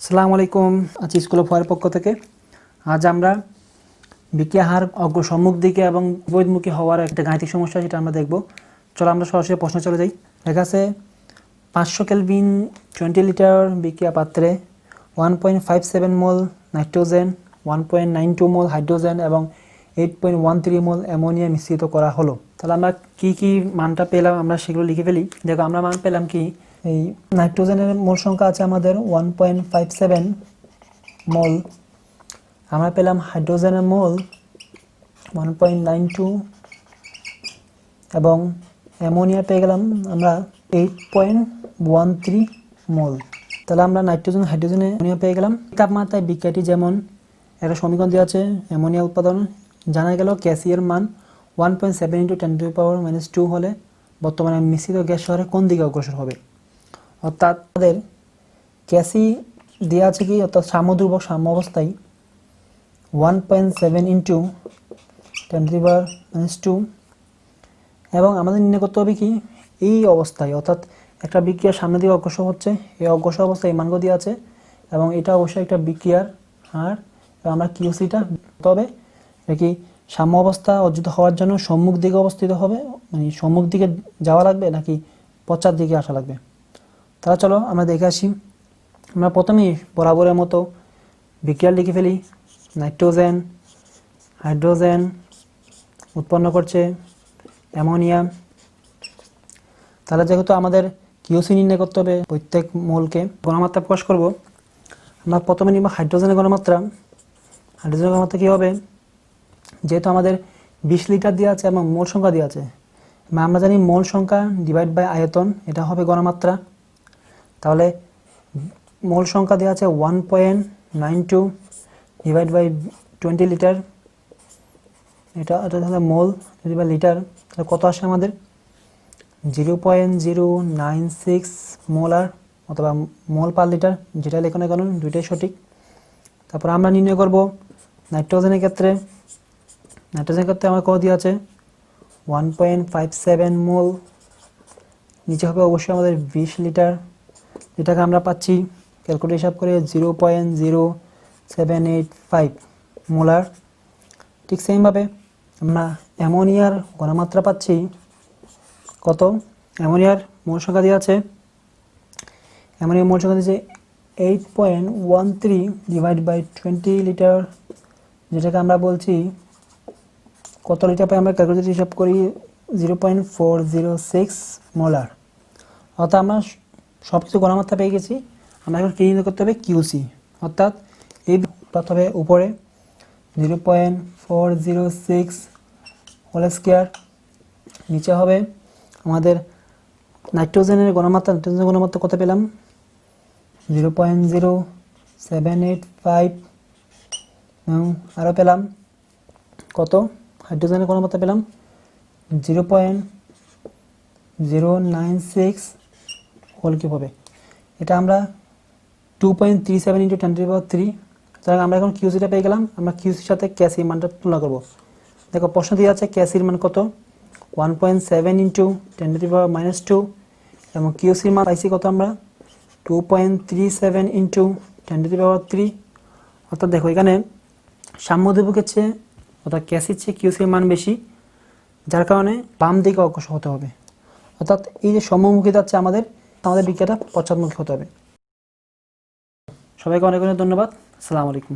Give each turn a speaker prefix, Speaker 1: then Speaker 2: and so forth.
Speaker 1: আসসালামু আলাইকুম। আজ স্কুল অফ হোয়ার পক্ষ থেকে আজ আমরা বিক্রিয়া হার সম্মুখ দিকে এবং বিপরীতমুখী হওয়ার একটা গাণিতিক সমস্যা, সেটা আমরা দেখব। চলো আমরা সরাসরি প্রশ্ন চলে যাই। দেখা আছে 500 কেলভিন 20 লিটার বিক্রিয়া পাত্রে 1.57 মোল নাইট্রোজেন, 1.92 মোল হাইড্রোজেন এবং 8.13 মোল অ্যামোনিয়া মিশ্রিত করা হলো। তাহলে আমরা কি মানটা পেলাম আমরা সেগুলো লিখে ফেলি। দেখো আমরা মান পেলাম কি, এই নাইট্রোজেনের মোল সংখ্যা আছে আমাদের 1.57 মোল, আমরা পেলাম হাইড্রোজেনের মোল 1.92 এবং অ্যামোনিয়া পেয়ে গেলাম আমরা 8.13 মোল। তাহলে আমরা নাইট্রোজেন হাইড্রোজেনে অ্যামোনিয়া পেয়ে গেলাম। তাপমাত্রায় বিক্রিয়াটি যেমন একটা সমীকরণ দেওয়া আছে অ্যামোনিয়া উৎপাদন, জানা গেল ক্যাসিয়ার মান 1.7 × 10⁻² হলে বর্তমানে মিশ্রিত গ্যাস শহরে কোন দিকে অগ্রসর হবে। অর্থাৎ তাদের ক্যাসি দেওয়া আছে কি, অর্থাৎ সাম্যধ্রুবক সাম্য অবস্থায় 1.7 × 10⁻² এবং আমাদের নির্ণয় করতে হবে কি এই অবস্থায়, অর্থাৎ একটা বিক্রিয়ার সামনে দিকে অগ্রসর হচ্ছে, এই অগ্রসর অবস্থায় এই মানগুলো দেওয়া আছে এবং এটা অবশ্যই একটা বিক্রিয়ার হার। আমরা কিউসিটা তবে এটা কি সাম্য অবস্থা অর্জিত হওয়ার জন্য সম্মুখ দিকে অবস্থিত হবে, মানে সম্মুখ দিকে যাওয়া লাগবে নাকি পশ্চাৎ দিকে আসা লাগবে। তাহলে চলো আমরা দেখে আসি। আমরা প্রথমেই বরাবরের মতো বিক্রিয়া লিখে ফেলি। নাইট্রোজেন হাইড্রোজেন উৎপন্ন করছে অ্যামোনিয়া। তাহলে যেহেতু আমাদের কিউসি নির্ণয় করতে হবে প্রত্যেক মোলকে ঘনমাত্রা প্রকাশ করব, আমরা প্রথমে নিব হাইড্রোজেনের ঘনমাত্রা। হাইড্রোজেনের ঘনমাত্রা কী হবে, যেহেতু আমাদের 20 লিটার দেওয়া আছে এবং মোল সংখ্যা দেওয়া আছে, আমরা জানি মোল সংখ্যা ডিভাইড বাই আয়তন, এটা হবে ঘনমাত্রা। তাহলে মোল সংখ্যা দেওয়া আছে 1.92 ডিভাইড বাই 20 লিটার, এটা তাহলে মোল ডিভাইড বাই লিটার, তাহলে কত আসে আমাদের 0.096 মোলার অথবা মোল পার লিটার, যেটা লেখনে কারণ দুইটাই সঠিক। তারপর আমরা নির্ণয় করব নাইট্রোজেনের ক্ষেত্রে। নাইট্রোজেনের ক্ষেত্রে আমার কত দেওয়া আছে 1.57 মোল, নিচে হবে অবশ্যই আমাদের 20 লিটার, যেটাকে আমরা পাচ্ছি ক্যালকুলেট হিসাব করে 0.0785 মোলার। ঠিক সেমভাবে আমরা অ্যামোনিয়ার ঘনমাত্রা পাচ্ছি কত, অ্যামোনিয়ার মোল সংখ্যা দেওয়া আছে, অ্যামোনিয়ার মোল সংখ্যা দিয়েছে 8.13 ডিভাইড বাই 20 লিটার, যেটাকে আমরা বলছি কত লিটার পাই আমরা ক্যালকুলেট হিসাব করি 0.406 মোলার। অর্থাৎ আমরা সব কিছু ঘনমাত্রা পেয়ে গেছি, আমরা এখন কি নির্ণয় করতে হবে কিউসি, অর্থাৎ এই হবে উপরে 0.406 হোল স্কয়ার, নিচে হবে আমাদের নাইট্রোজেনের ঘনমাত্রা। নাইট্রোজেনের ঘনমাত্রা কত পেলাম 0.0785 এবং আরও পেলাম কত হাইড্রোজেনের ঘনমাত্রা পেলাম 0.096 হোল কিউব হবে। এটা আমরা 2.37 × 10⁻³ সুতরাং আমরা এখন কিউসিটা পেয়ে গেলাম। আমরা কিউসির সাথে ক্যাসির মানটা তুলনা করব। দেখো প্রশ্ন দিয়ে আছে ক্যাসির মান কত 1.7 × 10⁻² এবং কিউসির মান পাইছি কত আমরা 2.37 × 10⁻³। অর্থাৎ দেখো এখানে সাম্যধ্রুবকের চেয়ে অর্থাৎ ক্যাসির চেয়ে কিউসির মান বেশি, যার কারণে বাম দিকে অগ্রসর হতে হবে। অর্থাৎ এই যে সম্মুখী যাচ্ছে আমাদের বিক্রিয়াটা পশ্চাৎমুখী হতে হবে। সবাইকে অনেক অনেক ধন্যবাদ। আসসালামু আলাইকুম।